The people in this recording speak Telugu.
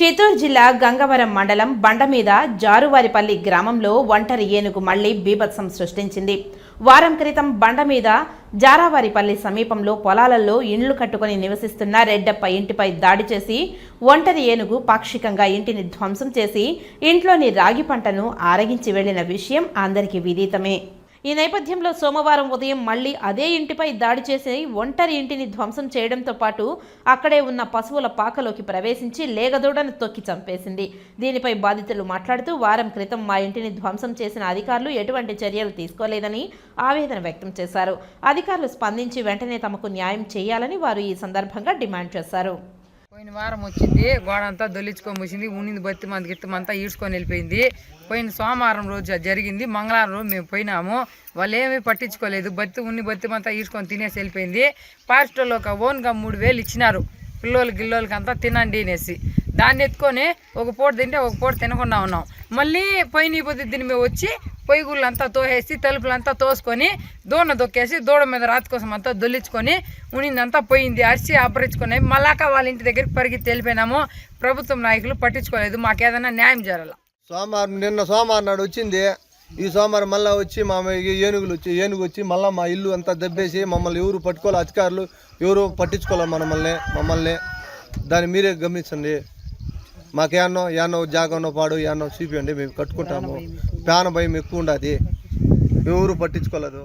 చిత్తూరు జిల్లా గంగవరం మండలం బండమీద జారువారిపల్లి గ్రామంలో ఒంటరి ఏనుగు మళ్లీ బీభత్సం సృష్టించింది. వారం క్రితం బండమీద జారావారిపల్లి సమీపంలో పొలాలలో ఇండ్లు కట్టుకుని నివసిస్తున్న రెడ్డప్ప ఇంటిపై దాడి చేసి ఒంటరి ఏనుగు పాక్షికంగా ఇంటిని ధ్వంసం చేసి ఇంట్లోని రాగి పంటను ఆరగించి వెళ్లిన విషయం అందరికీ విదితమే. ఈ నేపథ్యంలో సోమవారం ఉదయం మళ్లీ అదే ఇంటిపై దాడి చేసి ఒంటరి ఇంటిని ధ్వంసం చేయడంతో పాటు అక్కడే ఉన్న పశువుల పాకలోకి ప్రవేశించి లేగదూడను తొక్కి చంపేసింది. దీనిపై బాధితులు మాట్లాడుతూ వారం క్రితం మా ఇంటిని ధ్వంసం చేసిన అధికారులు ఎటువంటి చర్యలు తీసుకోలేదని ఆవేదన వ్యక్తం చేశారు. అధికారులు స్పందించి వెంటనే తమకు న్యాయం చేయాలని వారు ఈ సందర్భంగా డిమాండ్ చేశారు. పోయిన వారం వచ్చింది, గోడ అంతా దొల్లించుకొని వచ్చింది, ఉనింది బత్తి మంది గిత్తమంతా ఈడ్చుకొని వెళ్ళిపోయింది. పోయిన సోమవారం రోజు జరిగింది. మంగళవారం రోజు మేము పోయినాము, వాళ్ళు ఏమీ పట్టించుకోలేదు. బత్తి అంతా ఈడ్చుకొని తినేసి వెళ్ళిపోయింది. ఫారెస్ట్ వాళ్ళు ఒక ఓన్గా 3,000 ఇచ్చినారు గిల్లోళ్ళకి అంతా తినండి అనేసి. దాన్ని ఎత్తుకొని ఒక పూట తింటే ఒక పూట తినకుండా ఉన్నాం. మళ్ళీ పోయిన పొద్దు దీని మీద వచ్చి పొయ్యిగుళ్ళంతా తోసేసి తలుపులంతా తోసుకొని దూడ దొక్కేసి దూడ మీద రాతి కోసం అంతా దొల్లించుకొని ఉనిందంతా పోయింది. అరిచి అపరించుకొని మళ్ళాక వాళ్ళ ఇంటి దగ్గరికి పరిగెత్తి వెళ్ళిపోయినాము. ప్రభుత్వం నాయకులు పట్టించుకోలేదు. మాకేదైనా న్యాయం జరగాల. నిన్న సోమవారం నాడు వచ్చింది. ఈ సోమవారం మళ్ళీ వచ్చి మా ఏనుగు వచ్చి మళ్ళీ మా ఇల్లు అంతా దెబ్బేసి మమ్మల్ని ఎవరు పట్టుకోవాలి, అధికారులు ఎవరు పట్టించుకోవాలి మమ్మల్ని. దాన్ని మీరే గమనించండి. మాకేమో జాగన్నో పాడు ఏమో చూపించండి, మేము కట్టుకుంటాము. ప్రాణ భయం ఎక్కువ ఉండదు, ఎవరు పట్టించుకోలేదు.